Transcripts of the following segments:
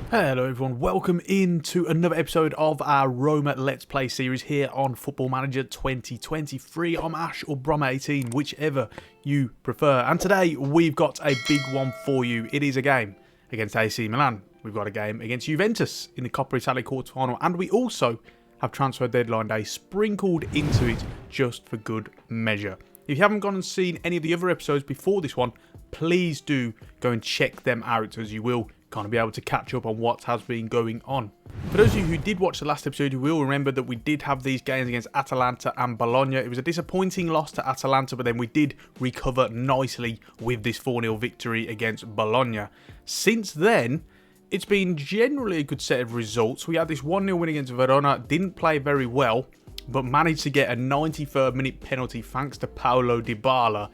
Hello everyone, welcome into another episode of our Roma Let's Play series here on Football Manager 2023. I'm Ash or Brom18, whichever you prefer. And today we've got a big one for you. It is a game against AC Milan. We've got a game against Juventus in the Coppa Italia Quarter Final. And we also have transfer deadline day sprinkled into it just for good measure. If you haven't gone and seen any of the other episodes before this one, please do go and check them out, as you will kind of be able to catch up on what has been going on. For those of you who did watch the last episode, you will remember that we did have these games against Atalanta and Bologna. It was a disappointing loss to Atalanta, but then we did recover nicely with this 4-0 victory against Bologna. Since then, it's been generally a good set of results. We had this 1-0 win against Verona, didn't play very well, but managed to get a 93rd minute penalty thanks to Paulo Dybala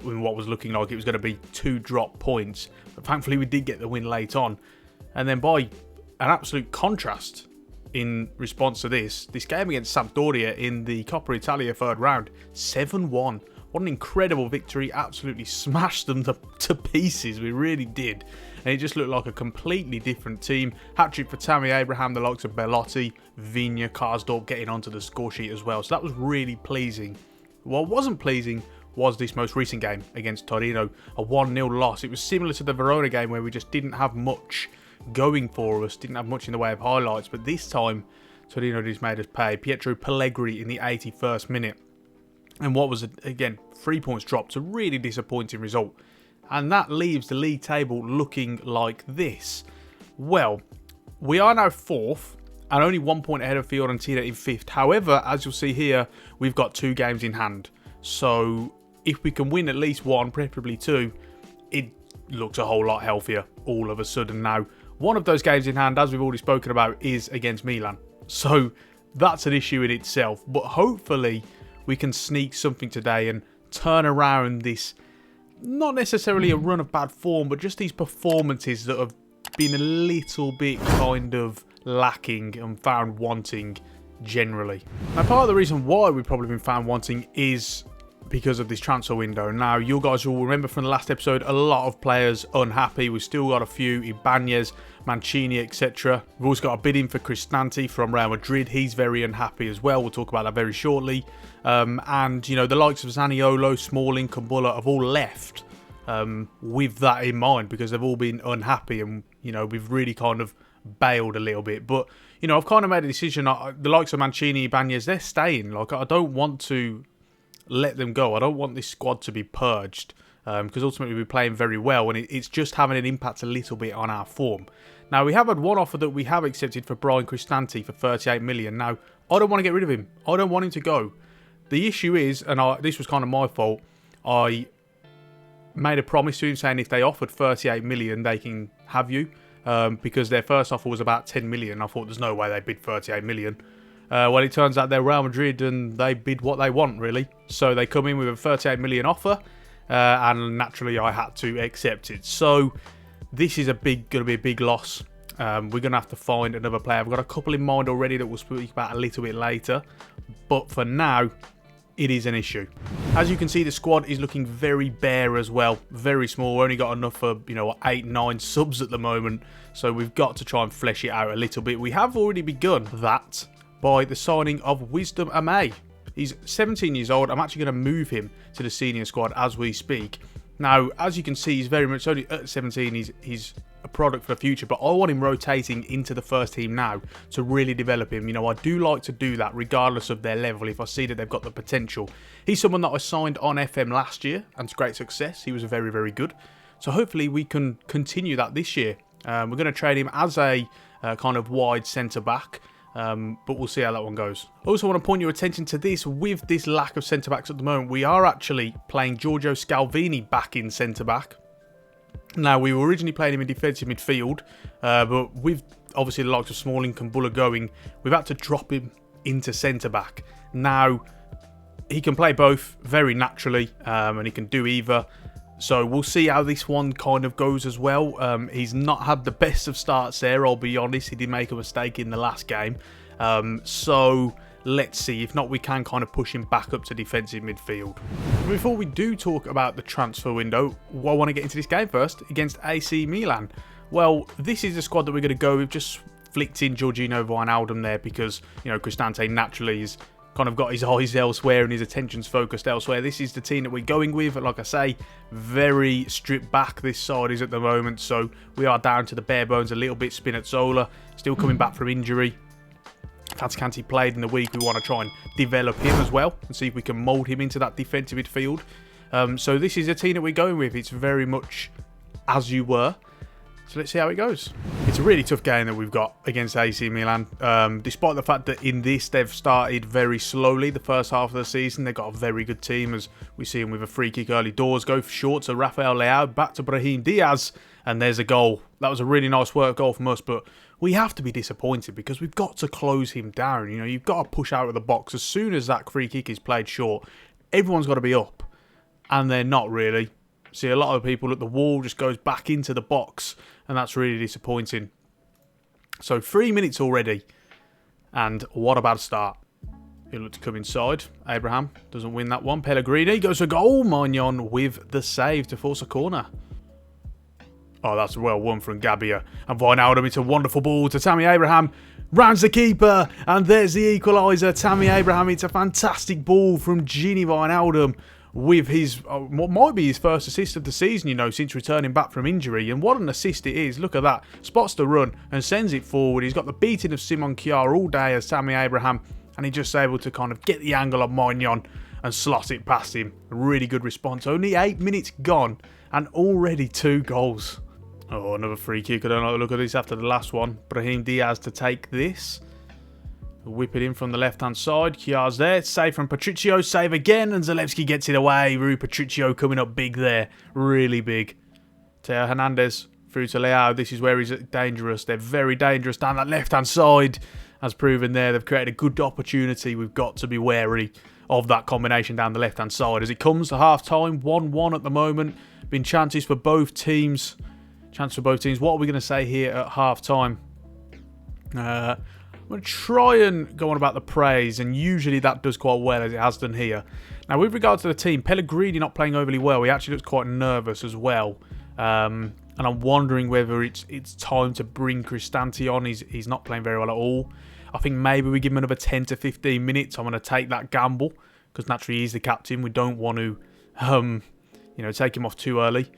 in what was looking like it was going to be 2 drop points. But thankfully we did get the win late on. And then by an absolute contrast in response to this game against Sampdoria in the Coppa Italia third round, 7-1. What an incredible victory. Absolutely smashed them to pieces. We really did. And it just looked like a completely different team. Hat-trick for Tammy Abraham, the likes of Bellotti, Vigna, Karsdorp getting onto the score sheet as well. So that was really pleasing. What wasn't pleasing was this most recent game against Torino, a 1-0 loss. It was similar to the Verona game where we just didn't have much going for us, didn't have much in the way of highlights. But this time, Torino just made us pay. Pietro Pellegrini in the 81st minute. And what was, again, 3 points dropped. A really disappointing result. And that leaves the league table looking like this. Well, we are now 4th and only 1 point ahead of Fiorentina in 5th. However, as you'll see here, we've got 2 games in hand. So if we can win at least 1, preferably 2, it looks a whole lot healthier all of a sudden now. One of those games in hand, as we've already spoken about, is against Milan. So that's an issue in itself. But hopefully we can sneak something today and turn around this, not necessarily a run of bad form, but just these performances that have been a little bit kind of lacking and found wanting generally. Now, part of the reason why we've probably been found wanting is because of this transfer window. Now, you guys will remember from the last episode, a lot of players unhappy. We've still got a few, Ibanez, Mancini, etc. We've also got a bid in for Cristante from Real Madrid. He's very unhappy as well. We'll talk about that very shortly. And, you know, the likes of Zaniolo, Smalling, Kumbulla have all left with that in mind because they've all been unhappy and, you know, we've really kind of bailed a little bit. But, you know, I've kind of made a decision. The likes of Mancini, Ibanez, they're staying. Like, I don't want to let them go. I don't want this squad to be purged because ultimately we're playing very well and it's just having an impact a little bit on our form. Now, we have had one offer that we have accepted for Brian Cristante for 38 million. Now, I don't want to get rid of him. I don't want him to go. The issue is, and this was kind of my fault, I made a promise to him saying if they offered 38 million, they can have you because their first offer was about 10 million. I thought there's no way they bid 38 million. Well, it turns out they're Real Madrid and they bid what they want, really. So they come in with a 38 million offer and naturally I had to accept it. So this is going to be a big loss. We're going to have to find another player. I've got a couple in mind already that we'll speak about a little bit later. But for now, it is an issue. As you can see, the squad is looking very bare as well. Very small. We've only got enough for, 8-9 subs at the moment. So we've got to try and flesh it out a little bit. We have already begun that by the signing of Wisdom Amay. He's 17 years old. I'm actually going to move him to the senior squad as we speak. Now, as you can see, he's very much only at 17. He's a product for the future, but I want him rotating into the first team now to really develop him. You know, I do like to do that regardless of their level if I see that they've got the potential. He's someone that I signed on FM last year and it's great success. He was very, very good. So hopefully we can continue that this year. We're going to trade him as a kind of wide centre-back. But we'll see how that one goes. I also want to point your attention to this. With this lack of centre-backs at the moment, we are actually playing Giorgio Scalvini back in centre-back. Now, we were originally playing him in defensive midfield, but with obviously the likes of Smalling and Kumbulla going, we've had to drop him into centre-back. Now, he can play both very naturally, and he can do either. So we'll see how this one kind of goes as well. He's not had the best of starts there, I'll be honest. He did make a mistake in the last game. So let's see. If not, we can kind of push him back up to defensive midfield. Before we do talk about the transfer window, I want to get into this game first against AC Milan. Well, this is the squad that we're going to go with. Just flicked in Jorginho Wijnaldum there because, Cristante naturally has kind of got his eyes elsewhere and his attention's focused elsewhere. This is the team that we're going with. Like I say, very stripped back this side is at the moment. So we are down to the bare bones a little bit. Spinazzola still coming back from injury. Faticanti played in the week. We want to try and develop him as well and see if we can mould him into that defensive midfield. So this is a team that we're going with. It's very much as you were. So let's see how it goes. It's a really tough game that we've got against AC Milan. Despite the fact that in this they've started very slowly the first half of the season. They've got a very good team as we see them with a free kick early doors. Go for short to Rafael Leao, back to Brahim Diaz. And there's a goal. That was a really nice work goal from us. But we have to be disappointed because we've got to close him down. You've got to push out of the box. As soon as that free kick is played short, everyone's got to be up. And they're not really. See, a lot of people at the wall just goes back into the box, and that's really disappointing. So 3 minutes already, and what a bad start. He'll look to come inside. Abraham doesn't win that one. Pellegrini goes for goal. Magnon with the save to force a corner. Oh, that's well won from Gabbia. And Wijnaldum, it's a wonderful ball to Tammy Abraham. Rounds the keeper, and there's the equaliser. Tammy Abraham, it's a fantastic ball from Gini Wijnaldum. With his, what might be his first assist of the season, since returning back from injury. And what an assist it is. Look at that. Spots the run and sends it forward. He's got the beating of Simon Kjaer all day as Tammy Abraham. And he's just able to kind of get the angle on Magnon and slot it past him. A really good response. Only 8 minutes gone and already 2 goals. Oh, another free kick. I don't like the look at this after the last one. Brahim Diaz to take this. Whip it in from the left-hand side. Kjaer's there. Save from Patricio. Save again. And Zalewski gets it away. Rui Patricio coming up big there. Really big. Teo Hernandez through to Leao. This is where he's dangerous. They're very dangerous down that left-hand side. As proven there, they've created a good opportunity. We've got to be wary of that combination down the left-hand side. As it comes to half-time, 1-1 at the moment. Been chances for both teams. What are we going to say here at half-time? I'm going to try and go on about the praise, and usually that does quite well, as it has done here. Now, with regards to the team, Pellegrini not playing overly well. He actually looks quite nervous as well. And I'm wondering whether it's time to bring Cristante on. He's not playing very well at all. I think maybe we give him another 10 to 15 minutes. I'm going to take that gamble, because naturally he's the captain. We don't want to, take him off too early.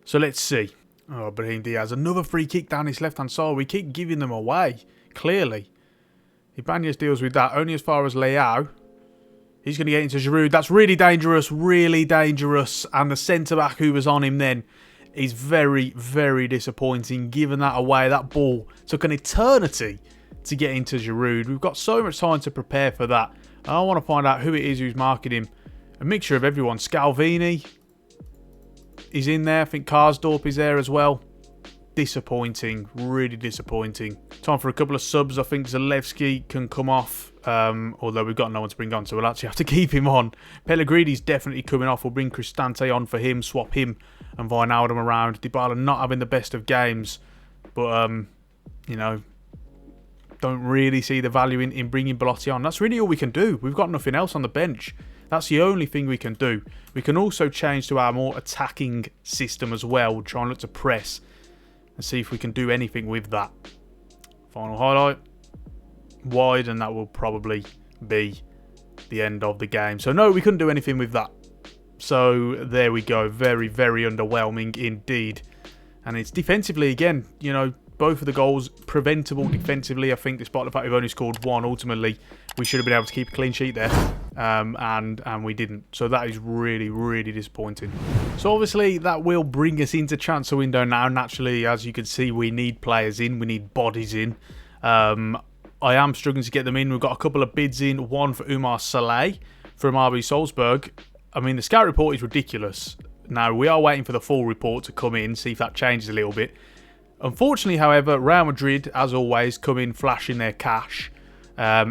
So let's see. Oh, Brahim Diaz, another free kick down his left-hand side. We keep giving them away, clearly. Ibanez deals with that only as far as Leao. He's going to get into Giroud. That's really dangerous, And the centre-back who was on him then is very, very disappointing. Giving that away, that ball took an eternity to get into Giroud. We've got so much time to prepare for that. I want to find out who it is who's marking him. A mixture of everyone. Scalvini is in there. I think Karsdorp is there as well. Disappointing, really disappointing. Time for a couple of subs. I think Zalewski can come off, although we've got no one to bring on, so we'll actually have to keep him on. Pellegrini's definitely coming off. We'll bring Cristante on for him, swap him and Wijnaldum around. Dybala not having the best of games, but, don't really see the value in bringing Belotti on. That's really all we can do. We've got nothing else on the bench. That's the only thing we can do. We can also change to our more attacking system as well. We'll try and look to press and see if we can do anything with that. Final highlight. Wide, and that will probably be the end of the game. So no, we couldn't do anything with that. So there we go. Very, very underwhelming indeed. And it's defensively again, both of the goals preventable defensively. I think despite the fact we've only scored one, ultimately we should have been able to keep a clean sheet there. And we didn't. So that is really, really disappointing. So obviously that will bring us into transfer window now. Naturally, as you can see, we need players in. We need bodies in. I am struggling to get them in. We've got a couple of bids in. One for Umar Saleh from RB Salzburg. I mean, the scout report is ridiculous. Now, we are waiting for the full report to come in, see if that changes a little bit. Unfortunately, however, Real Madrid, as always, come in flashing their cash. I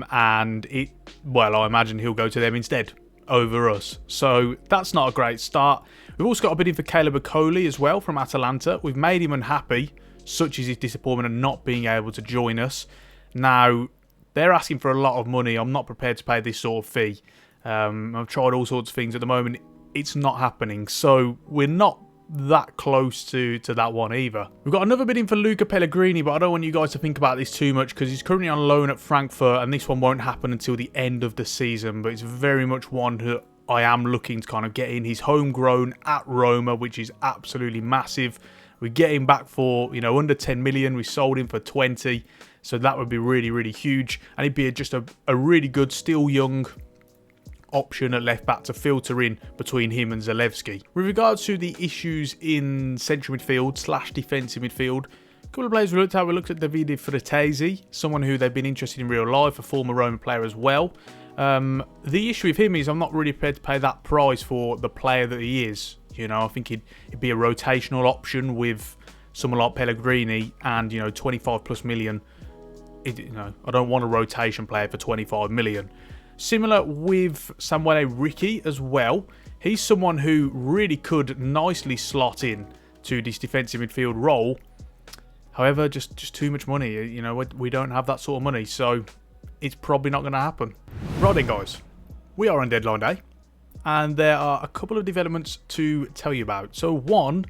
imagine he'll go to them instead over us. So that's not a great start. We've also got a bid in for Caleb Okoli as well from Atalanta. We've made him unhappy, such is his disappointment of not being able to join us. Now, they're asking for a lot of money. I'm not prepared to pay this sort of fee. I've tried all sorts of things. At the moment, it's not happening. So we're not that close to that one either. We've got another bid in for Luca Pellegrini, but I don't want you guys to think about this too much because he's currently on loan at Frankfurt, and this one won't happen until the end of the season, but it's very much one that I am looking to kind of get in. He's homegrown at Roma, which is absolutely massive. We get him back for, under 10 million. We sold him for 20, so that would be really, really huge, and he'd be just a really good, still young option at left back to filter in between him and Zalewski. With regards to the issues in central midfield / defensive midfield, a couple of players we looked at. We looked at Davide Fratesi, someone who they've been interested in real life, a former Roma player as well. The issue with him is I'm not really prepared to pay that price for the player that he is. I think he'd be a rotational option with someone like Pellegrini, and 25 plus million. I don't want a rotation player for 25 million. Similar with Samuele Ricci as well. He's someone who really could nicely slot in to this defensive midfield role. However, just too much money. We don't have that sort of money, so it's probably not going to happen. Right then, guys. We are on deadline day, and there are a couple of developments to tell you about. So one,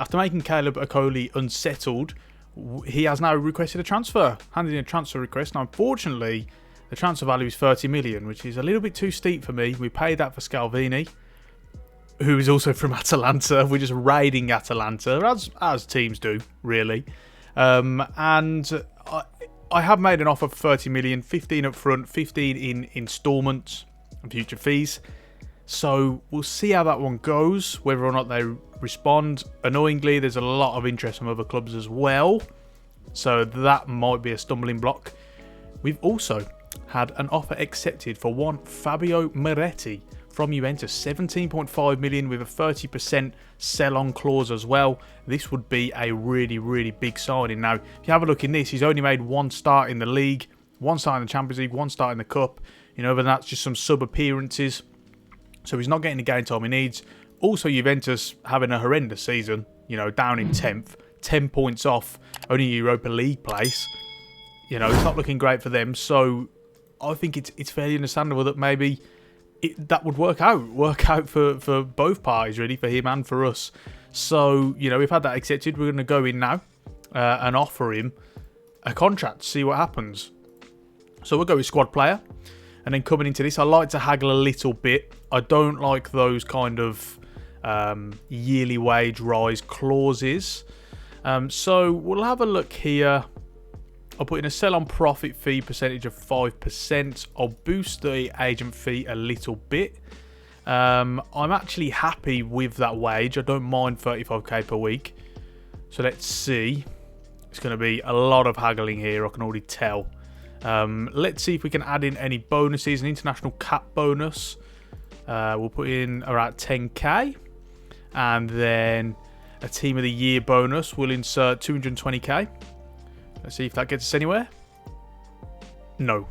after making Caleb Okoli unsettled, he has now requested a transfer, handed in a transfer request. Now, unfortunately, the transfer value is 30 million, which is a little bit too steep for me. We paid that for Scalvini, who is also from Atalanta. We're just raiding Atalanta, as teams do, really. And I have made an offer for 30 million, 15 up front, 15 in instalments and future fees. So we'll see how that one goes, whether or not they respond. Annoyingly, there's a lot of interest from other clubs as well, so that might be a stumbling block. We've also had an offer accepted for one Fabio Moretti from Juventus, 17.5 million with a 30% sell-on clause as well. This would be a really, really big signing. Now, if you have a look in this, he's only made one start in the league, one start in the Champions League, one start in the Cup. But that's just some sub-appearances. So he's not getting the game time he needs. Also, Juventus having a horrendous season, down in 10th, 10 points off, only Europa League place. It's not looking great for them. So I think it's fairly understandable that maybe that would work out for both parties, really, for him and for us. So, we've had that accepted. We're going to go in now and offer him a contract, see what happens. So we'll go with squad player. And then coming into this, I like to haggle a little bit. I don't like those kind of yearly wage rise clauses. So we'll have a look here. I'll put in a sell-on profit fee percentage of 5%. I'll boost the agent fee a little bit. I'm actually happy with that wage. I don't mind 35k per week. So let's see. It's going to be a lot of haggling here, I can already tell. Let's see if we can add in any bonuses. An international cap bonus. We'll put in around 10k. And then a team of the year bonus. We'll insert 220k. Let's see if that gets us anywhere. No.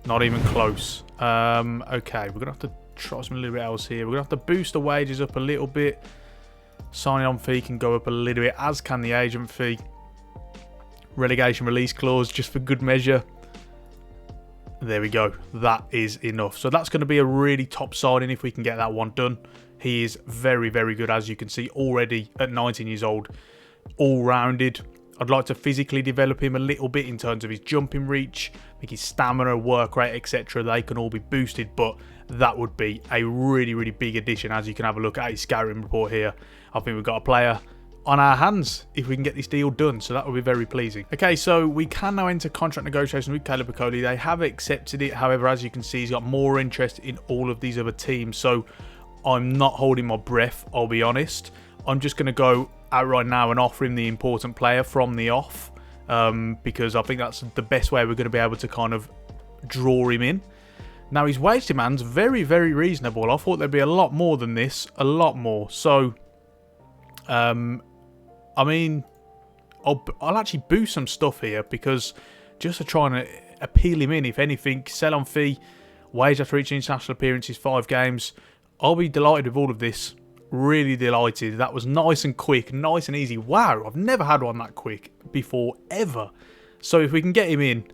Not even close. Okay, we're going to have to try something a little bit else here. We're going to have to boost the wages up a little bit. Signing on fee can go up a little bit, as can the agent fee. Relegation release clause, just for good measure. There we go. That is enough. So that's going to be a really top signing if we can get that one done. He is very, very good, as you can see, already at 19 years old. All-rounded. I'd like to physically develop him a little bit in terms of his jumping reach, I think his stamina, work rate, etc. They can all be boosted, but that would be a really, really big addition. As you can have a look at his scouting report here, I think we've got a player on our hands if we can get this deal done, so that would be very pleasing. Okay, so we can now enter contract negotiations with Caleb Okoli. They have accepted it. However, as you can see, he's got more interest in all of these other teams, so I'm not holding my breath, I'll be honest. I'm just going to go out right now and offer him the important player from the off, because I think that's the best way we're going to be able to kind of draw him in. Now, his wage demand's very, very reasonable. I thought there'd be a lot more than this, a lot more. So, I mean, I'll actually boost some stuff here, because just to try and appeal him in, if anything, sell on fee, wage after each international appearances, 5 games. I'll be delighted with all of this. Really delighted. That was nice and quick, nice and easy. Wow, I've never had one that quick before, ever. So if we can get him in,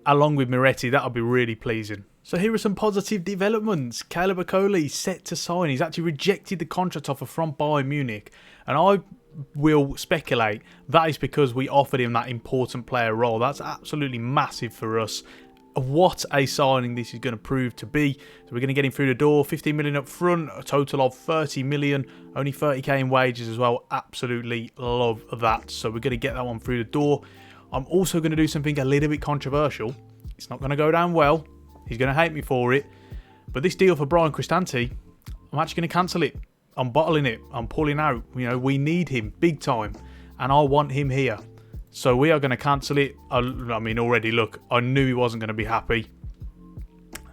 along with Moretti, that'll be really pleasing. So here are some positive developments. Caleb Okoli set to sign. He's actually rejected the contract offer from Bayern Munich. And I will speculate that is because we offered him that important player role. That's absolutely massive for us. What a signing this is going to prove to be. So we're going to get him through the door. 15 million up front, a total of 30 million. Only 30k in wages as well. Absolutely love that. So we're going to get that one through the door. I'm also going to do something a little bit controversial. It's not going to go down well. He's going to hate me for it. But this deal for Brian Cristante, I'm actually going to cancel it. I'm bottling it. I'm pulling out. You know, we need him big time. And I want him here. So we are going to cancel it. I mean, already, look, I knew he wasn't going to be happy.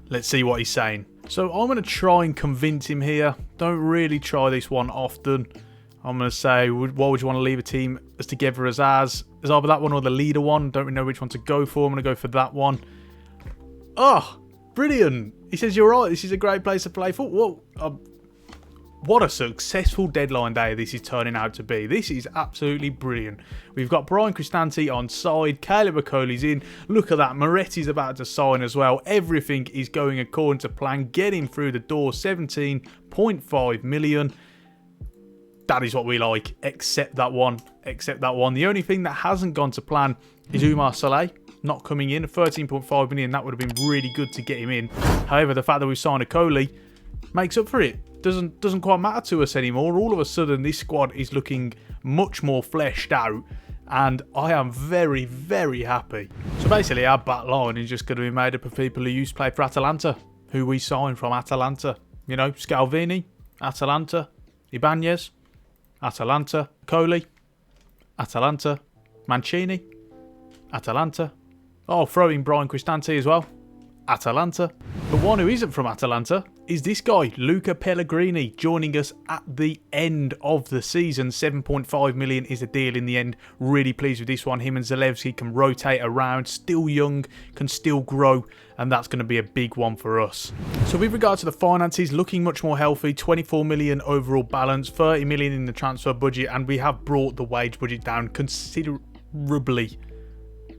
Let's see what he's saying. So I'm going to try and convince him here. Don't really try this one often. I'm going to say, why would you want to leave a team as together as ours? There's either that one or the leader one. Don't really know which one to go for. I'm going to go for that one. Oh, brilliant. He says, you're right. This is a great place to play football. What a successful deadline day this is turning out to be. This is absolutely brilliant. We've got Brian Cristante on side. Caleb Okoli's in. Look at that. Moretti's about to sign as well. Everything is going according to plan. Get him through the door. 17.5 million. That is what we like. Except that one. Except that one. The only thing that hasn't gone to plan is Umar Saleh not coming in. 13.5 million. That would have been really good to get him in. However, the fact that we've signed Okoli makes up for it. Doesn't quite matter to us anymore. All of a sudden, this squad is looking much more fleshed out, and I am very, very happy. So basically, our back line is just going to be made up of people who used to play for Atalanta, who we signed from Atalanta. You know, Scalvini, Atalanta, Ibanez, Atalanta, Coley, Atalanta, Mancini, Atalanta. Oh, throw in Brian Cristante as well. Atalanta. But one who isn't from Atalanta is this guy, Luca Pellegrini, joining us at the end of the season. 7.5 million is the deal in the end. Really pleased with this one. Him and Zalewski can rotate around, still young, can still grow, and that's going to be a big one for us. So with regard to the finances, looking much more healthy. 24 million overall balance, 30 million in the transfer budget, and we have brought the wage budget down considerably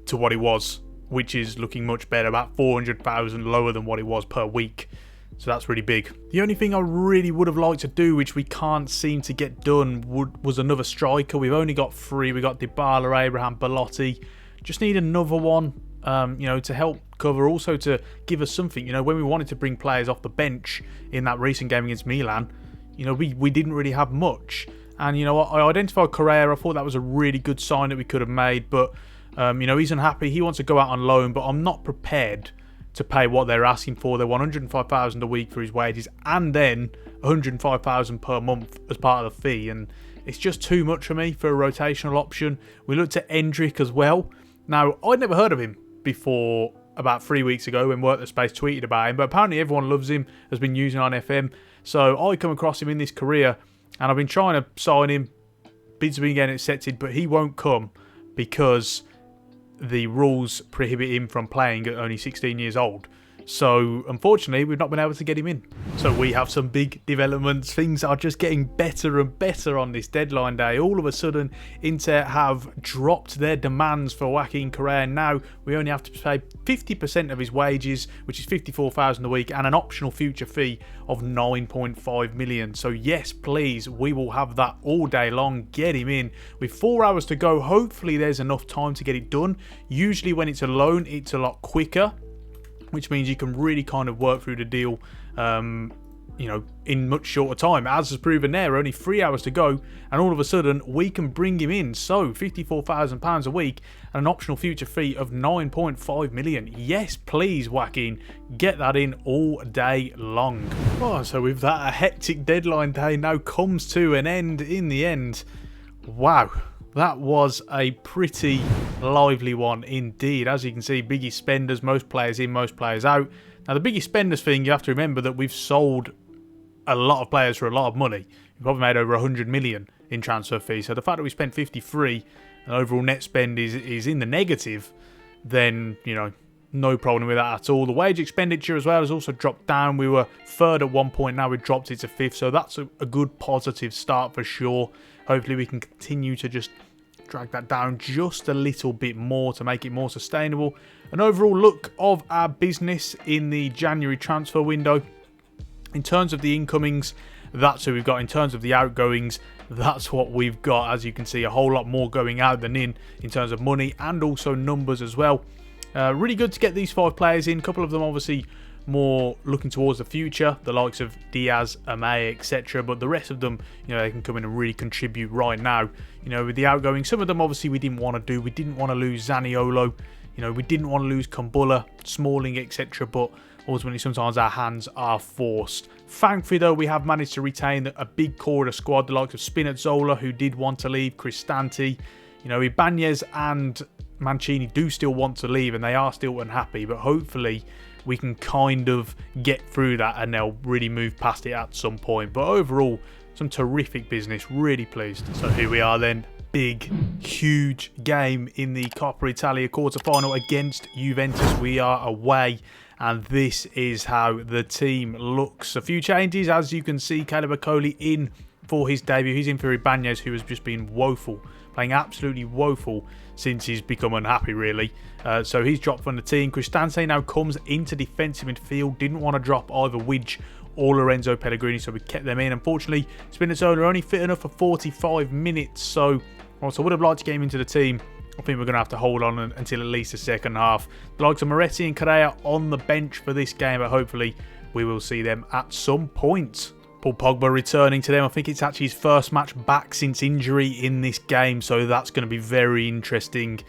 to what it was, which is looking much better, about 400,000 lower than what it was per week. So that's really big. The only thing I really would have liked to do, which we can't seem to get done, was another striker. We've only got 3. We got Dybala, Abraham, Belotti. Just need another one, you know, to help cover, also to give us something. You know, when we wanted to bring players off the bench in that recent game against Milan, you know, we didn't really have much. And, you know, I identified Correa. I thought that was a really good sign that we could have made, but you know, he's unhappy. He wants to go out on loan, but I'm not prepared to pay what they're asking for. They want 105,000 a week for his wages, and then 105,000 per month as part of the fee. And it's just too much for me for a rotational option. We looked at Endrick as well. Now, I'd never heard of him before about 3 weeks ago when Work the Space tweeted about him, but apparently everyone loves him, has been using on FM. So I come across him in this career, and I've been trying to sign him. Bids have been getting accepted, but he won't come because the rules prohibit him from playing at only 16 years old. So, unfortunately, we've not been able to get him in. So we have some big developments. Things are just getting better and better on this deadline day. All of a sudden, Inter have dropped their demands for Joaquin Correa. Now, we only have to pay 50% of his wages, which is 54,000 a week, and an optional future fee of 9.5 million. So yes, please, we will have that all day long. Get him in. With 4 hours to go, hopefully there's enough time to get it done. Usually when it's a loan, it's a lot quicker, which means you can really kind of work through the deal, you know, in much shorter time. As has proven there, only 3 hours to go, and all of a sudden, we can bring him in. So, £54,000 a week, and an optional future fee of 9.5 million. Yes, please, Joaquin, get that in all day long. Oh, so with that, a hectic deadline day now comes to an end in the end. Wow. That was a pretty lively one indeed. As you can see, biggest spenders, most players in, most players out. Now, the biggest spenders thing, you have to remember that we've sold a lot of players for a lot of money. We've probably made over 100 million in transfer fees. So the fact that we spent 53 and overall net spend is in the negative, then, you know, no problem with that at all. The wage expenditure as well has also dropped down. We were third at one point, now we've dropped it to fifth. So that's a good positive start for sure. Hopefully we can continue to just drag that down just a little bit more to make it more sustainable. An overall look of our business in the January transfer window. In terms of the incomings, that's who we've got. In terms of the outgoings, that's what we've got. As you can see, a whole lot more going out than in terms of money and also numbers as well. Really good to get these 5 players in. A couple of them obviously more looking towards the future, the likes of Diaz, Amaya, etc. But the rest of them, they can come in and really contribute right now. With the outgoing, some of them obviously we didn't want to do. We didn't want to lose Zaniolo. We didn't want to lose Kumbulla, Smalling, etc. But ultimately, sometimes our hands are forced. Thankfully, though, we have managed to retain a big core of the squad, the likes of Spinazzola, who did want to leave, Cristante. Ibanez and Mancini do still want to leave, and they are still unhappy. But hopefully, we can kind of get through that, and they'll really move past it at some point. But overall, some terrific business. Really pleased. So here we are then. Big, huge game in the Coppa Italia Quarter Final against Juventus. We are away. And this is how the team looks. A few changes, as you can see. Caleb Okoli in for his debut. He's in for Ibanez, who has just been woeful. Playing absolutely woeful since he's become unhappy, really. So he's dropped from the team. Cristante now comes into defensive midfield. Didn't want to drop either Widge or Lorenzo Pellegrini, so we kept them in. Unfortunately, Spinazzola only fit enough for 45 minutes. So, whilst I would have liked to get him into the team, I think we're going to have to hold on until at least the second half. The likes of Moretti and Correa on the bench for this game, but hopefully we will see them at some point. Paul Pogba returning to them. I think it's actually his first match back since injury in this game, so that's going to be very interesting.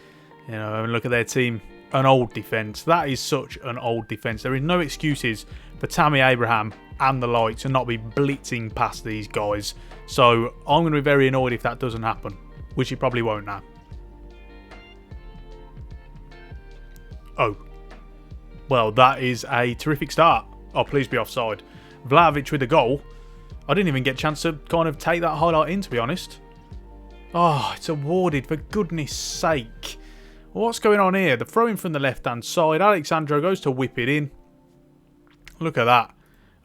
And look at their team. An old defence. That is such an old defence. There is no excuses for Tammy Abraham and the like to not be blitzing past these guys. So I'm going to be very annoyed if that doesn't happen, which it probably won't now. Oh, well, that is a terrific start. Oh, please be offside. Vlahovic with the goal. I didn't even get a chance to kind of take that highlight in, to be honest. Oh, it's awarded, for goodness sake. What's going on here? The throw in from the left-hand side. Alexandro goes to whip it in. Look at that.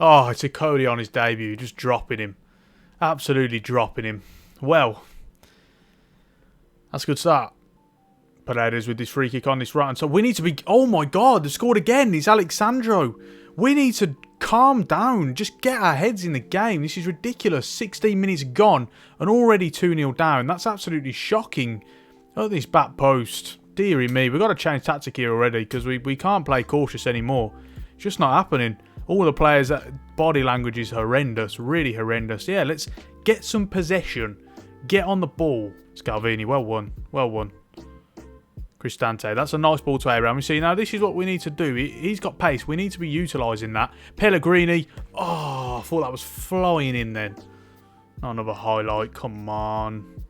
Oh, it's a Cody on his debut. Just dropping him. Absolutely dropping him. Well, that's a good start. Paredes with this free kick on this right hand side. We need to be... Oh my God, they scored again. It's Alexandro. We need to calm down. Just get our heads in the game. This is ridiculous. 16 minutes gone and already 2-0 down. That's absolutely shocking. Oh, this back post. Deary me. We've got to change tactic here already because we can't play cautious anymore. It's just not happening. All the players' body language is horrendous. Really horrendous. Yeah, let's get some possession. Get on the ball. Scalvini, well won. Well won. Cristante, that's a nice ball to Abraham. You see, now this is what we need to do. He's got pace. We need to be utilising that. Pellegrini. Oh, I thought that was flying in then. Not another highlight. Come on.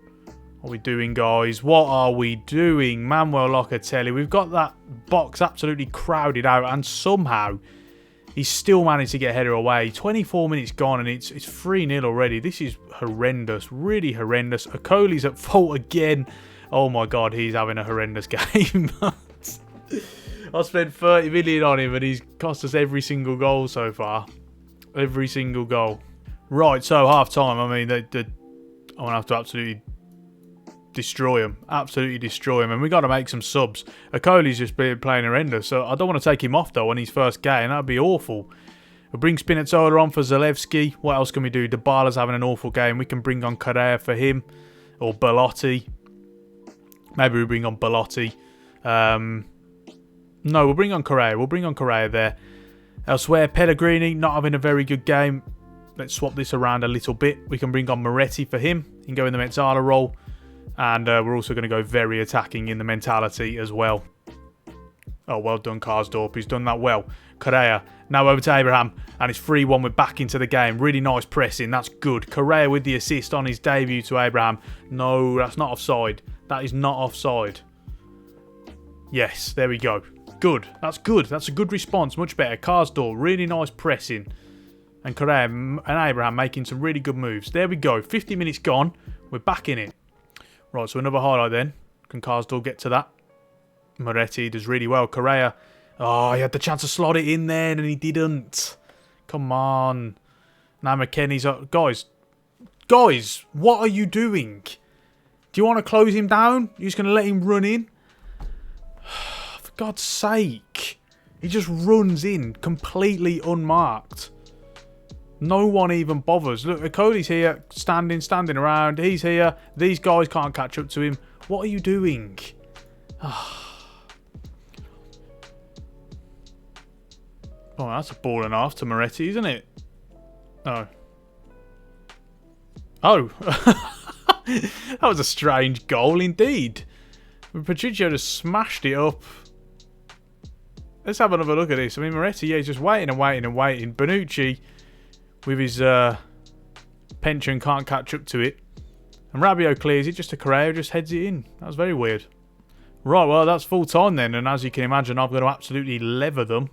What are we doing, guys? What are we doing? Manuel Locatelli. We've got that box absolutely crowded out, and somehow he's still managed to get a header away. 24 minutes gone, and it's 3-0 already. This is horrendous. Really horrendous. Okoli's at fault again. Oh my God, he's having a horrendous game. I spent 30 million on him and he's cost us every single goal so far. Every single goal. Right, so half time. I mean, I'm going to have to absolutely destroy him. Absolutely destroy him. And we've got to make some subs. Okoli's just been playing horrendous. So I don't want to take him off though on his first game. That would be awful. We'll bring Spinazzola on for Zalewski. What else can we do? Dybala's having an awful game. We can bring on Correa for him. Or Belotti. Maybe we bring on Belotti. No, we'll bring on Correa. We'll bring on Correa there. Elsewhere, Pellegrini not having a very good game. Let's swap this around a little bit. We can bring on Moretti for him. He can go in the Mezzala role. And we're also going to go very attacking in the mentality as well. Oh, well done, Karsdorp. He's done that well. Correa. Now over to Abraham. And it's 3-1. We're back into the game. Really nice pressing. That's good. Correa with the assist on his debut to Abraham. No, that's not offside. That is not offside. Yes, there we go. Good. That's good. That's a good response. Much better. Karsdorp. Really nice pressing. And Correa and Abraham making some really good moves. There we go. 50 minutes gone. We're back in it. Right, so another highlight then. Can Karsdorp get to that? Moretti does really well. Correa. Oh, he had the chance to slot it in there and he didn't. Come on. Now McKennie's up. Guys, what are you doing? Do you want to close him down? You're just going to let him run in? For God's sake. He just runs in completely unmarked. No one even bothers. Look, Cody's here, standing around. He's here. These guys can't catch up to him. What are you doing? Oh, that's a ball and a half to Moretti, isn't it? Oh. Oh. That was a strange goal indeed. Patricio just smashed it up. Let's have another look at this. I mean, Moretti, yeah, he's just waiting and waiting and waiting. Bonucci, with his pension, can't catch up to it. And Rabiot clears it, just a Correa just heads it in. That was very weird. Right, well, that's full time then. And as you can imagine, I'm going to absolutely lever them.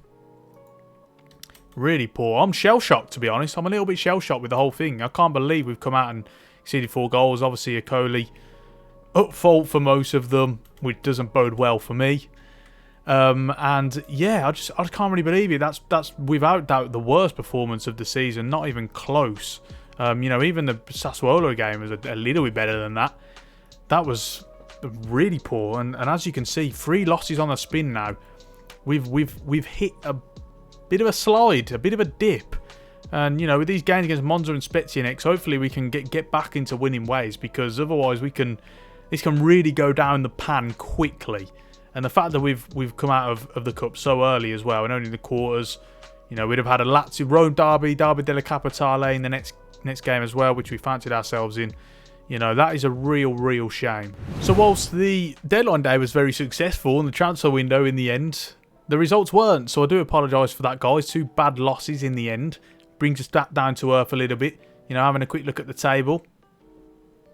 Really poor. I'm shell-shocked, to be honest. I'm a little bit shell-shocked with the whole thing. I can't believe we've come out and exceeded 4 goals. Obviously, Akoli up fault for most of them, which doesn't bode well for me. And yeah, I can't really believe it. That's without doubt the worst performance of the season. Not even close. You know, even the Sassuolo game was a little bit better than that. That was really poor. And as you can see, 3 losses on the spin now. We've hit a bit of a slide, a bit of a dip. And, you know, with these games against Monza and Spezia next, hopefully we can get back into winning ways, because otherwise this can really go down the pan quickly. And the fact that we've come out of the Cup so early as well, and only the quarters, you know, we'd have had a Lazio Rome derby della Capitale in the next game as well, which we fancied ourselves in. You know, that is a real shame. So whilst the deadline day was very successful and the transfer window in the end, the results weren't. So I do apologise for that, guys. 2 bad losses in the end. Brings us down to earth a little bit. You know, having a quick look at the table.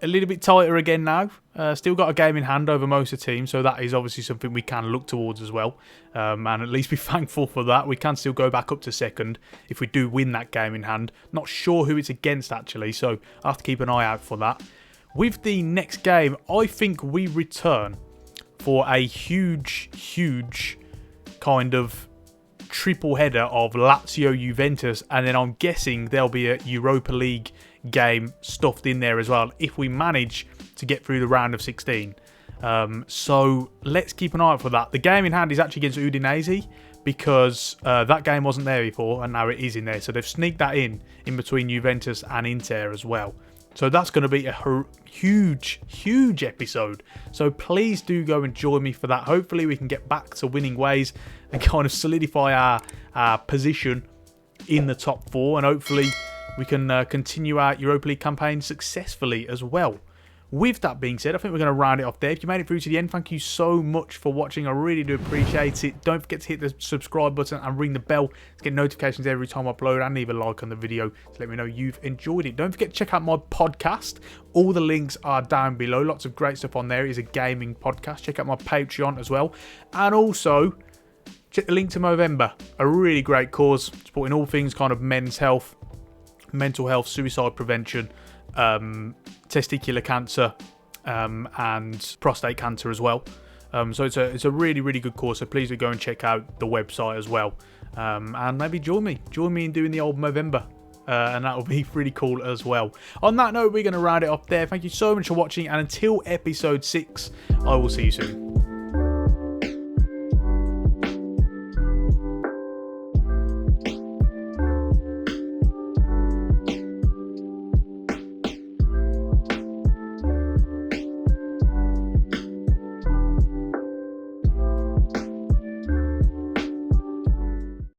A little bit tighter again now. Still got a game in hand over most of the teams, so that is obviously something we can look towards as well. And at least be thankful for that. We can still go back up to second if we do win that game in hand. Not sure who it's against, actually, so I have to keep an eye out for that. With the next game, I think we return for a huge kind of triple header of Lazio Juventus, and then I'm guessing there'll be a Europa League game stuffed in there as well if we manage to get through the round of 16. So let's keep an eye out for that. The game in hand is actually against Udinese, because that game wasn't there before and now it is in there, so they've sneaked that in between Juventus and Inter as well. So that's going to be a huge episode. So please do go and join me for that. Hopefully we can get back to winning ways and kind of solidify our position in the top 4. And hopefully we can continue our Europa League campaign successfully as well. With that being said, I think we're going to round it off there. If you made it through to the end, thank you so much for watching. I really do appreciate it. Don't forget to hit the subscribe button and ring the bell to get notifications every time I upload, and leave a like on the video to let me know you've enjoyed it. Don't forget to check out my podcast. All the links are down below. Lots of great stuff on there. It is a gaming podcast. Check out my Patreon as well. And also, check the link to Movember. A really great cause, supporting all things kind of men's health, mental health, suicide prevention, testicular cancer, and prostate cancer as well. So it's a really good course, so please do go and check out the website as well, and maybe join me in doing the old Movember, and that will be really cool as well. On that note, we're going to round it up there. Thank you so much for watching, and until episode 6, I will see you soon.